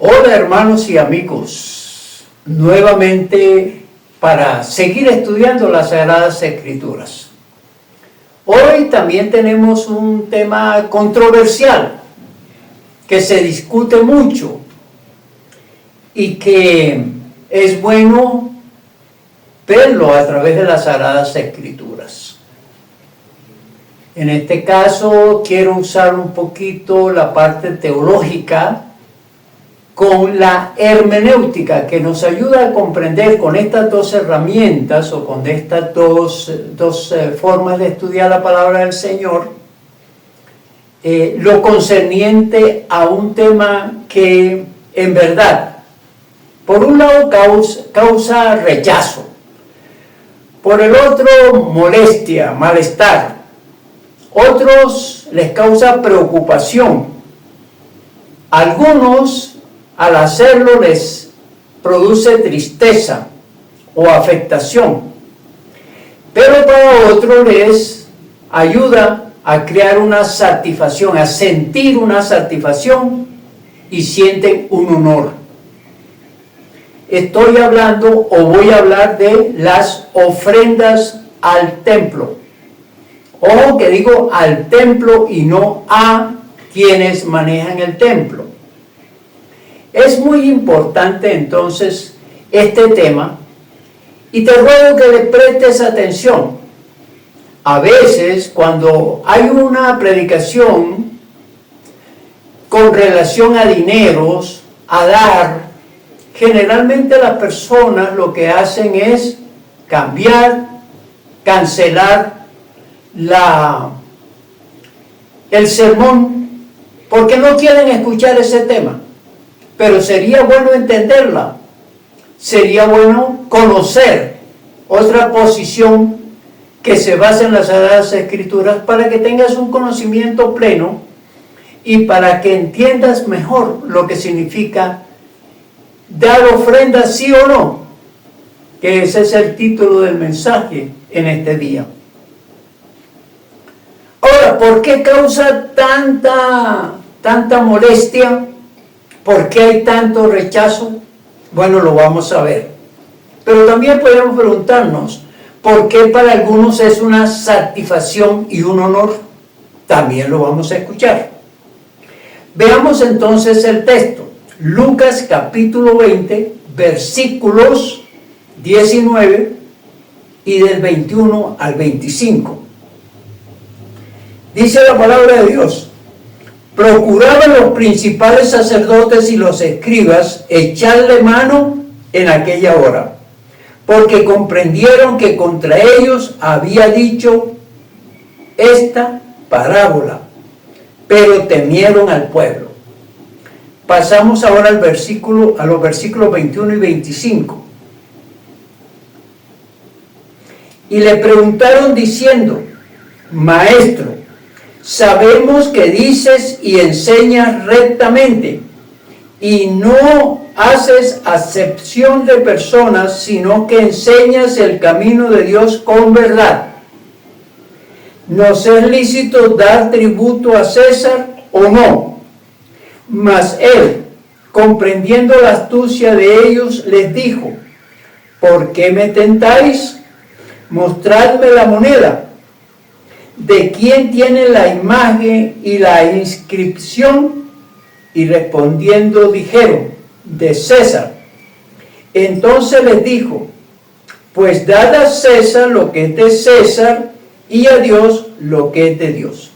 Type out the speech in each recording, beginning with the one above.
Hola hermanos y amigos, nuevamente para seguir estudiando las Sagradas Escrituras. Hoy también tenemos un tema controversial que se discute mucho y que es bueno verlo a través de las Sagradas Escrituras. En este caso quiero usar un poquito la parte teológica con la hermenéutica, que nos ayuda a comprender con estas dos herramientas o con estas dos formas de estudiar la palabra del Señor, lo concerniente a un tema que en verdad, por un lado causa rechazo, por el otro molestia, malestar, otros les causa preocupación, algunos al hacerlo les produce tristeza o afectación, pero para otros les ayuda a crear una satisfacción, a sentir una satisfacción y sienten un honor. Estoy hablando o voy a hablar de las ofrendas al templo. Ojo que digo al templo y no a quienes manejan el templo. Es muy importante entonces este tema y te ruego que le prestes atención. A veces cuando hay una predicación con relación a dineros, a dar, generalmente las personas lo que hacen es cambiar, cancelar el sermón porque no quieren escuchar ese tema. Pero sería bueno entenderla, sería bueno conocer otra posición que se basa en las Sagradas Escrituras para que tengas un conocimiento pleno y para que entiendas mejor lo que significa dar ofrenda sí o no, que ese es el título del mensaje en este día. Ahora, ¿por qué causa tanta molestia? ¿Por qué hay tanto rechazo? Bueno, lo vamos a ver. Pero también podemos preguntarnos, ¿por qué para algunos es una satisfacción y un honor? También lo vamos a escuchar. Veamos entonces el texto. Lucas capítulo 20, versículos 19 y del 21 al 25. Dice la palabra de Dios: procuraban los principales sacerdotes y los escribas echarle mano en aquella hora, porque comprendieron que contra ellos había dicho esta parábola, pero temieron al pueblo. Pasamos ahora a los versículos 21 y 25. Y le preguntaron diciendo: Maestro, sabemos que dices y enseñas rectamente, y no haces acepción de personas, sino que enseñas el camino de Dios con verdad. ¿Nos es lícito dar tributo a César o no? Mas él, comprendiendo la astucia de ellos, les dijo: ¿por qué me tentáis? Mostradme la moneda. ¿De quién tiene la imagen y la inscripción? Y respondiendo dijeron: de César. Entonces les dijo: pues dad a César lo que es de César y a Dios lo que es de Dios.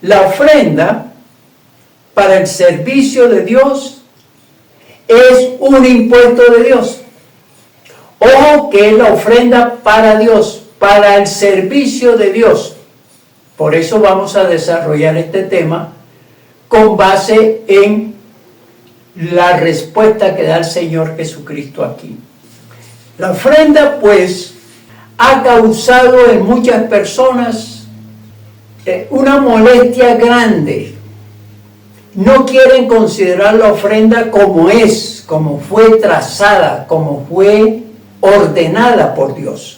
La ofrenda para el servicio de Dios es un impuesto de Dios. Ojo que es la ofrenda para Dios, para el servicio de Dios. Por eso vamos a desarrollar este tema con base en la respuesta que da el Señor Jesucristo aquí. La ofrenda, pues, ha causado en muchas personas una molestia grande. No quieren considerar la ofrenda como es, como fue trazada, como fue ordenada por Dios.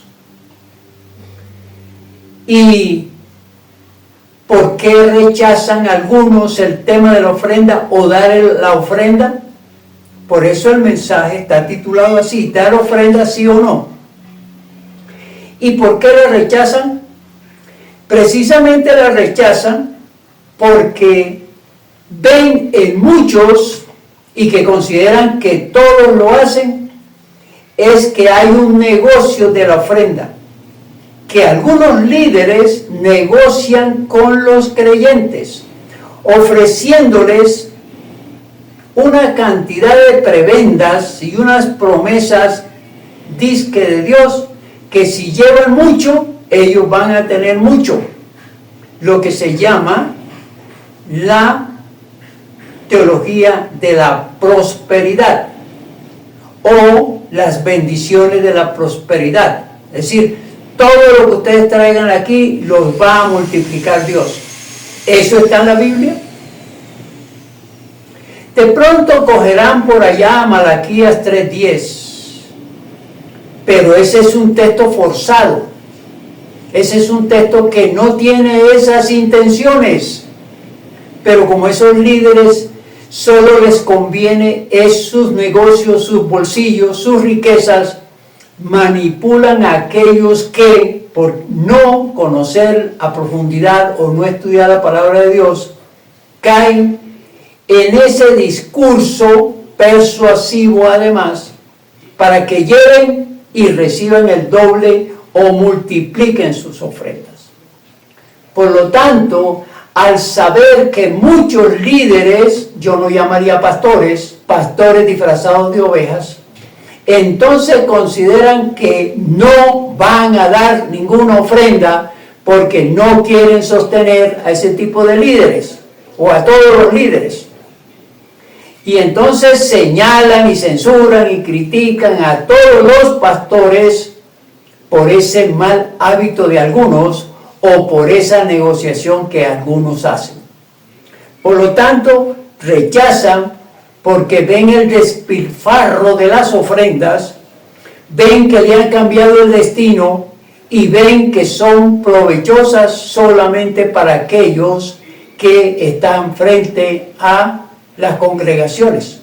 Y ¿por qué rechazan algunos el tema de la ofrenda o dar la ofrenda? Por eso el mensaje está titulado así, ¿dar ofrenda sí o no? ¿Y por qué la rechazan? Precisamente la rechazan porque ven en muchos y que consideran que todos lo hacen, es que hay un negocio de la ofrenda, que algunos líderes negocian con los creyentes, ofreciéndoles una cantidad de prebendas y unas promesas disque de Dios, que si llevan mucho, ellos van a tener mucho. Lo que se llama la teología de la prosperidad o las bendiciones de la prosperidad. Es decir, todo lo que ustedes traigan aquí los va a multiplicar Dios. ¿Eso está en la Biblia? De pronto cogerán por allá Malaquías 3:10, pero ese es un texto forzado. Ese es un texto que no tiene esas intenciones, pero como esos líderes solo les conviene es sus negocios, sus bolsillos, sus riquezas, manipulan a aquellos que por no conocer a profundidad o no estudiar la palabra de Dios, caen en ese discurso persuasivo además, para que lleven y reciban el doble o multipliquen sus ofrendas. Por lo tanto, al saber que muchos líderes, yo no llamaría pastores, pastores disfrazados de ovejas, entonces consideran que no van a dar ninguna ofrenda porque no quieren sostener a ese tipo de líderes o a todos los líderes. Y entonces señalan y censuran y critican a todos los pastores por ese mal hábito de algunos o por esa negociación que algunos hacen. Por lo tanto, rechazan porque ven el despilfarro de las ofrendas, ven que le han cambiado el destino y ven que son provechosas solamente para aquellos que están frente a las congregaciones.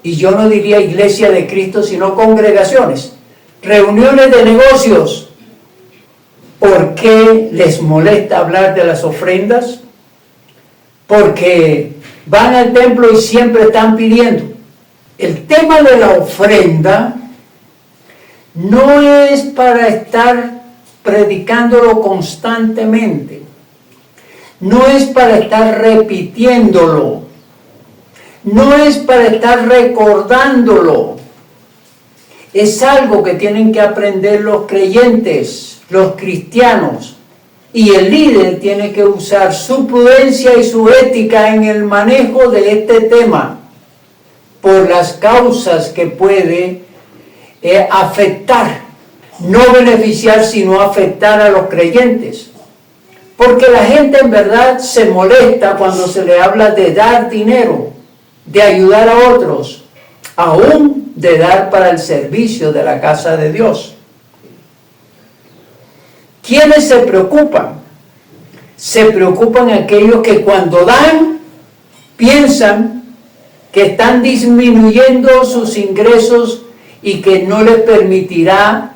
Y yo no diría iglesia de Cristo, sino congregaciones, reuniones de negocios. ¿Por qué les molesta hablar de las ofrendas? Porque van al templo y siempre están pidiendo. El tema de la ofrenda no es para estar predicándolo constantemente, no es para estar repitiéndolo, no es para estar recordándolo. Es algo que tienen que aprender los creyentes, los cristianos, y el líder tiene que usar su prudencia y su ética en el manejo de este tema, por las causas que puede afectar, no beneficiar, sino afectar a los creyentes. Porque la gente en verdad se molesta cuando se le habla de dar dinero, de ayudar a otros, aún de dar para el servicio de la casa de Dios. ¿Quiénes se preocupan? Se preocupan aquellos que cuando dan, piensan que están disminuyendo sus ingresos y que no les permitirá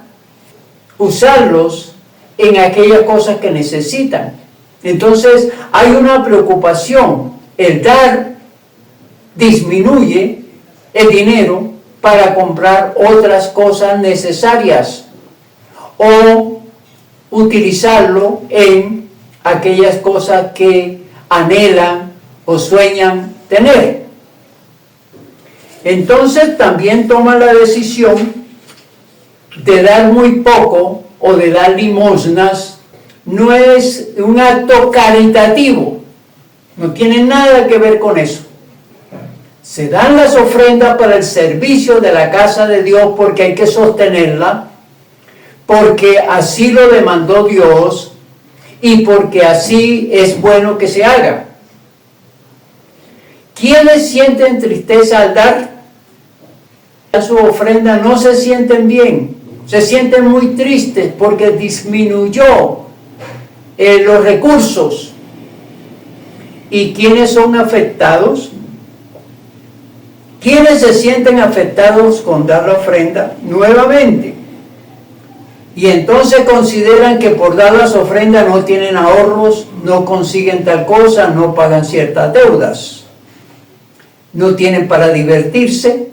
usarlos en aquellas cosas que necesitan. Entonces hay una preocupación. El dar disminuye el dinero para comprar otras cosas necesarias o utilizarlo en aquellas cosas que anhelan o sueñan tener. Entonces también toman la decisión de dar muy poco o de dar limosnas. No es un acto caritativo, no tiene nada que ver con eso. Se dan las ofrendas para el servicio de la casa de Dios porque hay que sostenerla, porque así lo demandó Dios y porque así es bueno que se haga. ¿Quiénes sienten tristeza al dar su ofrenda? No se sienten bien, se sienten muy tristes porque disminuyó los recursos ¿Y quiénes son afectados? ¿Quiénes se sienten afectados con dar la ofrenda? Nuevamente. Y entonces consideran que por dar las ofrendas no tienen ahorros, no consiguen tal cosa, no pagan ciertas deudas, no tienen para divertirse.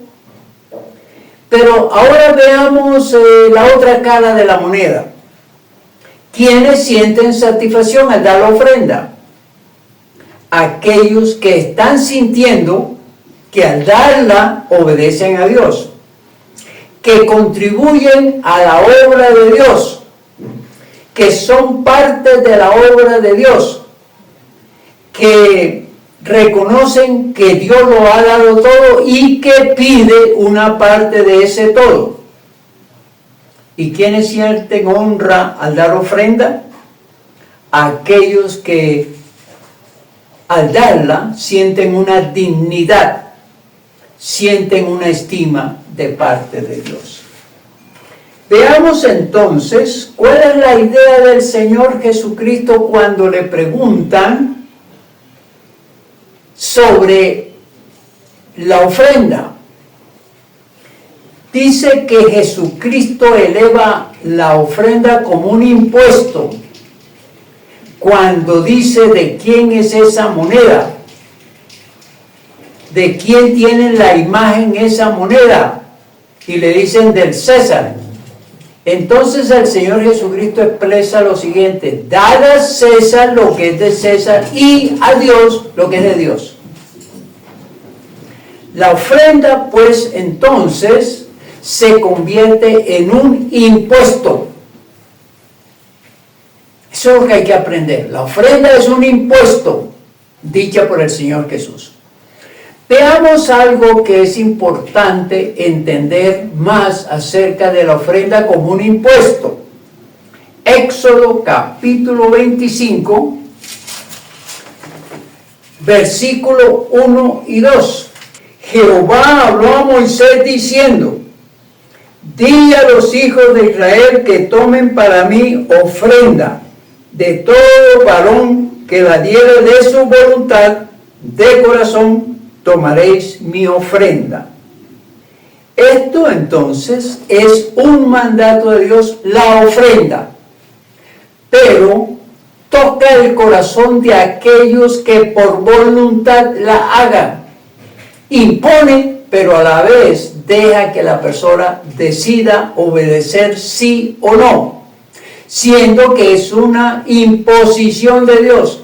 Pero ahora veamos la otra cara de la moneda. ¿Quiénes sienten satisfacción al dar la ofrenda? Aquellos que están sintiendo que al darla obedecen a Dios, que contribuyen a la obra de Dios, que son parte de la obra de Dios, que reconocen que Dios lo ha dado todo y que pide una parte de ese todo. ¿Y quiénes sienten honra al dar ofrenda? Aquellos que al darla sienten una dignidad, sienten una estima de parte de Dios. Veamos entonces cuál es la idea del Señor Jesucristo cuando le preguntan sobre la ofrenda. Dice que Jesucristo eleva la ofrenda como un impuesto cuando dice de quién es esa moneda, de quién tiene la imagen esa moneda, y le dicen del César. Entonces el Señor Jesucristo expresa lo siguiente: dad a César lo que es de César y a Dios lo que es de Dios. La ofrenda, pues, entonces se convierte en un impuesto. Eso es lo que hay que aprender. La ofrenda es un impuesto dicha por el Señor Jesús. Veamos algo que es importante entender más acerca de la ofrenda como un impuesto. Éxodo capítulo 25, versículo 1 y 2. Jehová habló a Moisés diciendo: di a los hijos de Israel que tomen para mí ofrenda de todo varón que la diere de su voluntad, de corazón tomaréis mi ofrenda. Esto entonces es un mandato de Dios, la ofrenda, pero toca el corazón de aquellos que por voluntad la hagan. Impone, pero a la vez deja que la persona decida obedecer sí o no, siendo que es una imposición de Dios,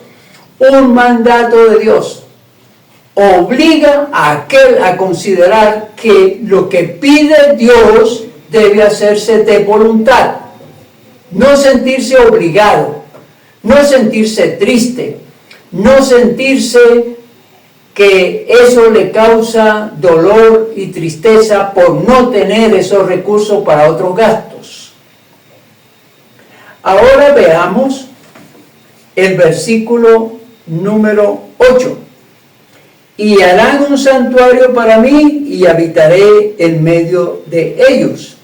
un mandato de Dios. Obliga a aquel a considerar que lo que pide Dios debe hacerse de voluntad, no sentirse obligado, no sentirse triste, no sentirse que eso le causa dolor y tristeza por no tener esos recursos para otros gastos. Ahora veamos el versículo número 8. Y harán un santuario para mí y habitaré en medio de ellos.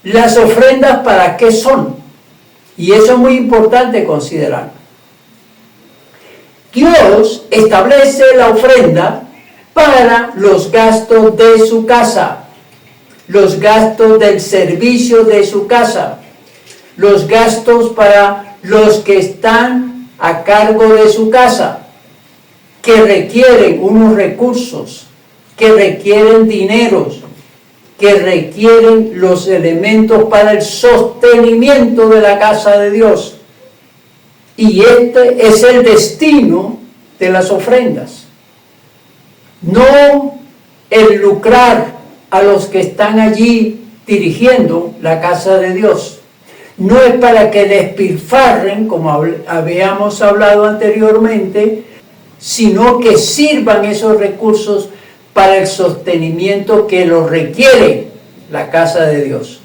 Las ofrendas, ¿para qué son? Y eso es muy importante considerar. Dios establece la ofrenda para los gastos de su casa, los gastos del servicio de su casa, los gastos para los que están a cargo de su casa, que requieren unos recursos, que requieren dineros, que requieren los elementos para el sostenimiento de la casa de Dios. Y este es el destino de las ofrendas. No el lucrar a los que están allí dirigiendo la casa de Dios. No es para que despilfarren, como habíamos hablado anteriormente, sino que sirvan esos recursos para el sostenimiento que lo requiere la casa de Dios.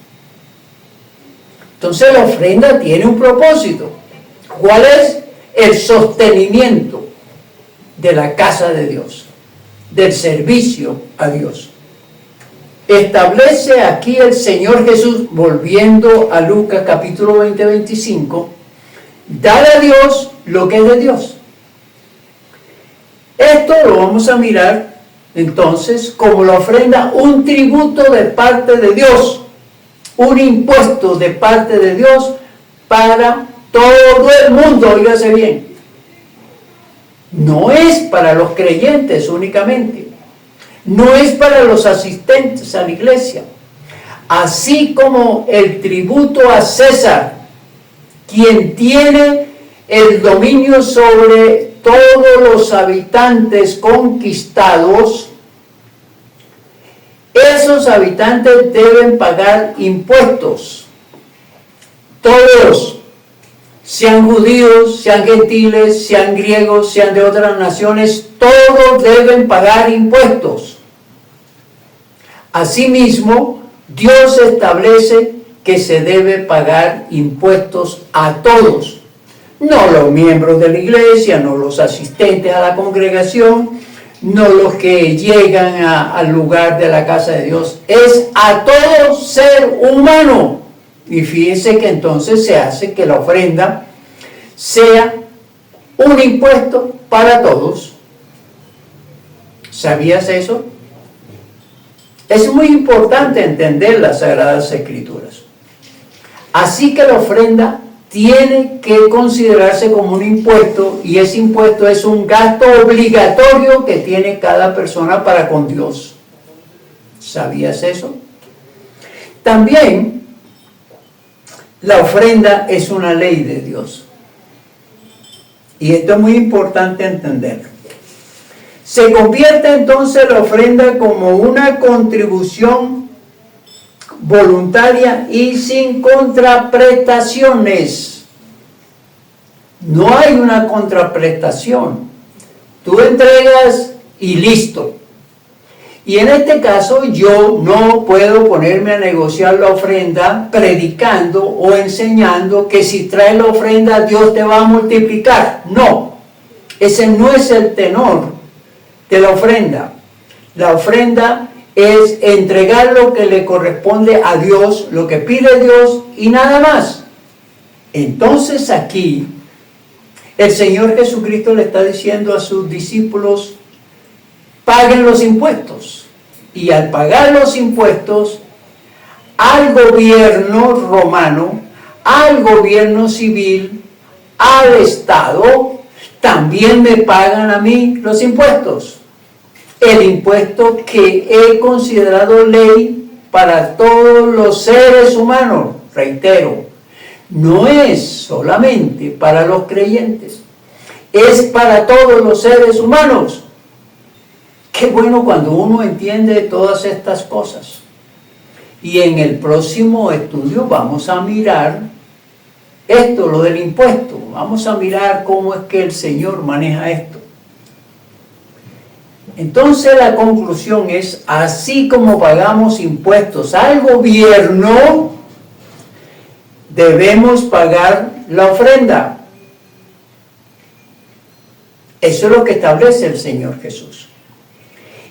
Entonces la ofrenda tiene un propósito. ¿Cuál es? El sostenimiento de la casa de Dios, del servicio a Dios. Establece aquí el Señor Jesús, volviendo a Lucas capítulo 20, 25, dar a Dios lo que es de Dios. Esto lo vamos a mirar entonces como la ofrenda, un tributo de parte de Dios, un impuesto de parte de Dios para todo el mundo, óigase bien. No es para los creyentes únicamente, no es para los asistentes a la iglesia. Así como el tributo a César, quien tiene el dominio sobre todos los habitantes conquistados, esos habitantes deben pagar impuestos. Todos, sean judíos, sean gentiles, sean griegos, sean de otras naciones, todos deben pagar impuestos. Asimismo, Dios establece que se debe pagar impuestos a todos. No los miembros de la iglesia, no los asistentes a la congregación, no los que llegan al lugar de la casa de Dios. Es a todo ser humano. Y fíjese que entonces se hace que la ofrenda sea un impuesto para todos. ¿Sabías eso? Es muy importante entender las Sagradas Escrituras. Así que la ofrenda tiene que considerarse como un impuesto, y ese impuesto es un gasto obligatorio que tiene cada persona para con Dios. ¿Sabías eso? También la ofrenda es una ley de Dios. Y esto es muy importante entenderlo. Se convierte entonces la ofrenda como una contribución voluntaria y sin contraprestaciones. No hay una contraprestación. Tú entregas y listo. Y en este caso yo no puedo ponerme a negociar la ofrenda predicando o enseñando que si traes la ofrenda Dios te va a multiplicar. No, ese no es el tenor de la ofrenda. La ofrenda es entregar lo que le corresponde a Dios, lo que pide Dios y nada más. Entonces aquí el Señor Jesucristo le está diciendo a sus discípulos: paguen los impuestos. Y al pagar los impuestos al gobierno romano, al gobierno civil, al Estado, también me pagan a mí los impuestos. El impuesto que he considerado ley para todos los seres humanos, reitero, no es solamente para los creyentes, es para todos los seres humanos. Qué bueno cuando uno entiende todas estas cosas. Y en el próximo estudio vamos a mirar esto, lo del impuesto. Vamos a mirar cómo es que el Señor maneja esto. Entonces la conclusión es: así como pagamos impuestos al gobierno, debemos pagar la ofrenda. Eso es lo que establece el Señor Jesús.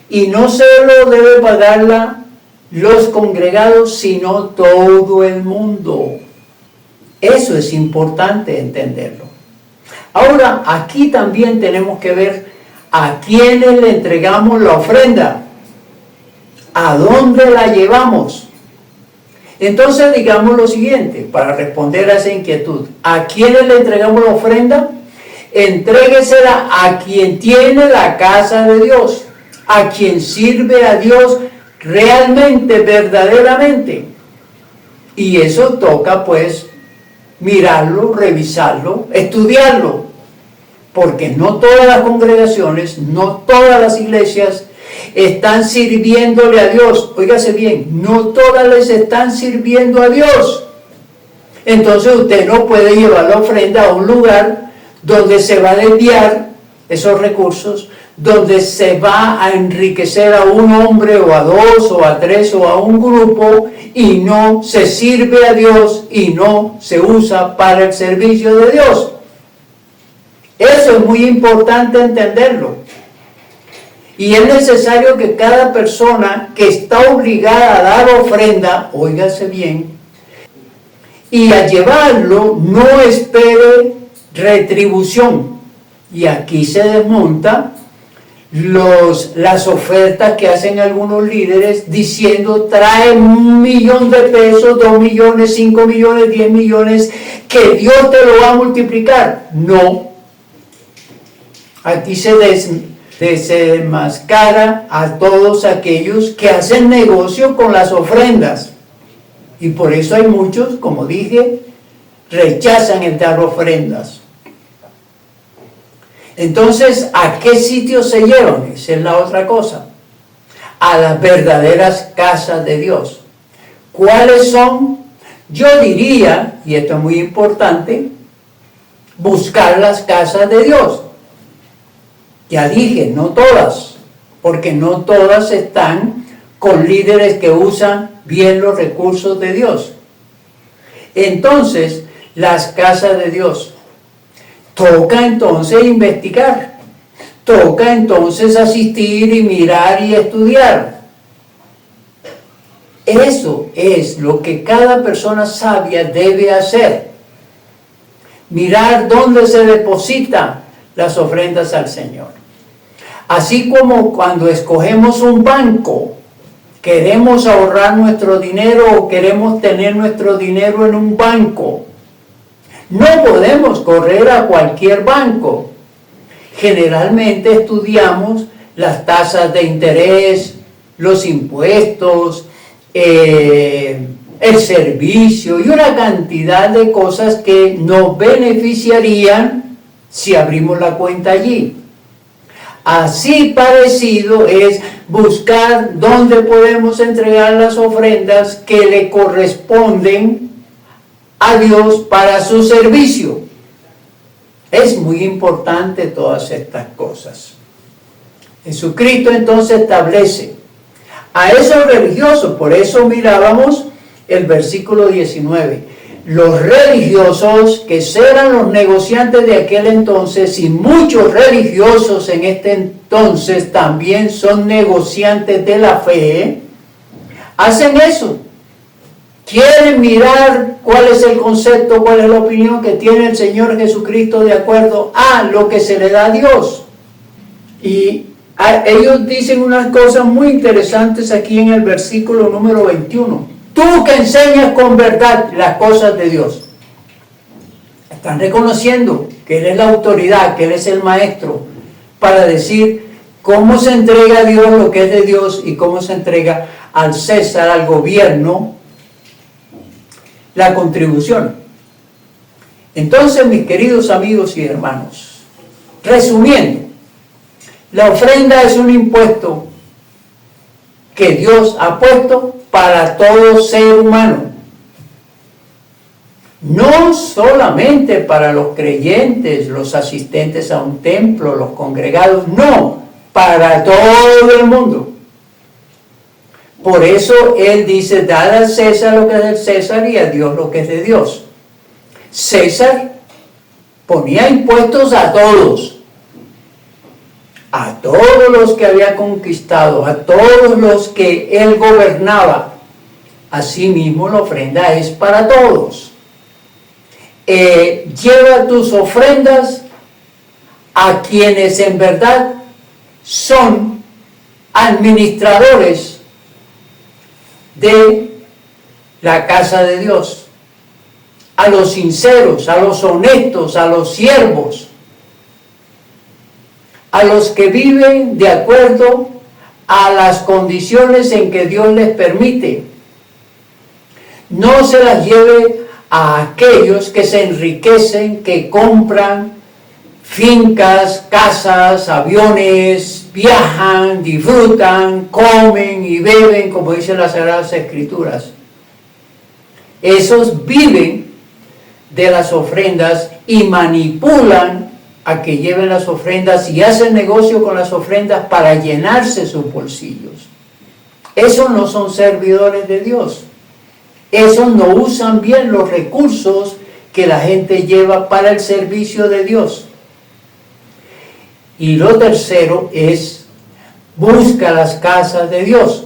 Y no solo debe pagarla los congregados, sino todo el mundo. Eso es importante entenderlo. Ahora, aquí también tenemos que ver a quiénes le entregamos la ofrenda, a dónde la llevamos. Entonces digamos lo siguiente, para responder a esa inquietud: ¿a quiénes le entregamos la ofrenda? Entréguesela a quien tiene la casa de Dios, a quien sirve a Dios realmente, verdaderamente. Y eso toca pues mirarlo, revisarlo, estudiarlo, porque no todas las congregaciones, no todas las iglesias están sirviéndole a Dios. Óigase bien, no todas les están sirviendo a Dios. Entonces usted no puede llevar la ofrenda a un lugar donde se va a desviar esos recursos, donde se va a enriquecer a un hombre o a dos o a tres o a un grupo, y no se sirve a Dios y no se usa para el servicio de Dios. Eso es muy importante entenderlo. Y es necesario que cada persona que está obligada a dar ofrenda, óigase bien, y a llevarlo no espere retribución. Y aquí se desmonta las ofertas que hacen algunos líderes diciendo trae 1.000.000 de pesos, 2 millones, 5 millones, 10 millones, que Dios te lo va a multiplicar. No. Aquí se desenmascara a todos aquellos que hacen negocio con las ofrendas. Y por eso hay muchos, como dije, rechazan el dar ofrendas. Entonces, ¿a qué sitio se llevan? Esa es la otra cosa. A las verdaderas casas de Dios. ¿Cuáles son? Yo diría, y esto es muy importante, buscar las casas de Dios. Ya dije, no todas, porque no todas están con líderes que usan bien los recursos de Dios. Entonces, las casas de Dios. Toca entonces investigar, toca entonces asistir y mirar y estudiar. Eso es lo que cada persona sabia debe hacer. Mirar dónde se depositan las ofrendas al Señor. Así como cuando escogemos un banco, queremos ahorrar nuestro dinero o queremos tener nuestro dinero en un banco. No podemos correr a cualquier banco. Generalmente estudiamos las tasas de interés, los impuestos, el servicio y una cantidad de cosas que nos beneficiarían si abrimos la cuenta allí. Así parecido es buscar dónde podemos entregar las ofrendas que le corresponden a Dios para su servicio. Es muy importante todas estas cosas. Jesucristo entonces establece a esos religiosos, por eso mirábamos el versículo 19, los religiosos que eran los negociantes de aquel entonces, y muchos religiosos en este entonces también son negociantes de la fe, hacen eso. Quieren mirar cuál es el concepto, cuál es la opinión que tiene el Señor Jesucristo de acuerdo a lo que se le da a Dios. Y ellos dicen unas cosas muy interesantes aquí en el versículo número 21. Tú que enseñas con verdad las cosas de Dios. Están reconociendo que Él es la autoridad, que Él es el maestro, para decir cómo se entrega a Dios lo que es de Dios y cómo se entrega al César, al gobierno, la contribución. Entonces, mis queridos amigos y hermanos, resumiendo, la ofrenda es un impuesto que Dios ha puesto para todo ser humano. No solamente para los creyentes, los asistentes a un templo, los congregados, no, para todo el mundo. Por eso Él dice, dad al César lo que es del César y a Dios lo que es de Dios. César ponía impuestos a todos los que había conquistado, a todos los que Él gobernaba. Asimismo, la ofrenda es para todos. Lleva tus ofrendas a quienes en verdad son administradores de la casa de Dios, a los sinceros, a los honestos, a los siervos, a los que viven de acuerdo a las condiciones en que Dios les permite. No se las lleve a aquellos que se enriquecen, que compran fincas, casas, aviones, viajan, disfrutan, comen y beben, como dicen las Sagradas Escrituras. Esos viven de las ofrendas y manipulan a que lleven las ofrendas y hacen negocio con las ofrendas para llenarse sus bolsillos. Esos no son servidores de Dios. Esos no usan bien los recursos que la gente lleva para el servicio de Dios. Y lo tercero es, busca las casas de Dios.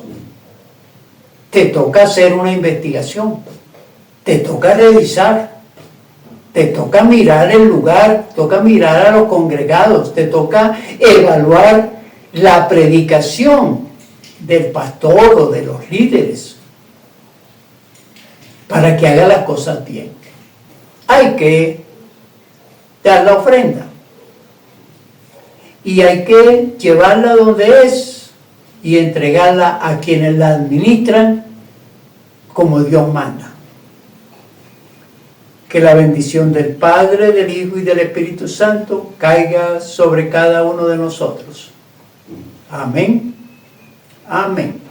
Te toca hacer una investigación, te toca revisar, te toca mirar el lugar, toca mirar a los congregados, te toca evaluar la predicación del pastor o de los líderes para que haga las cosas bien. Hay que dar la ofrenda y hay que llevarla donde es y entregarla a quienes la administran como Dios manda. Que la bendición del Padre, del Hijo y del Espíritu Santo caiga sobre cada uno de nosotros. Amén. Amén.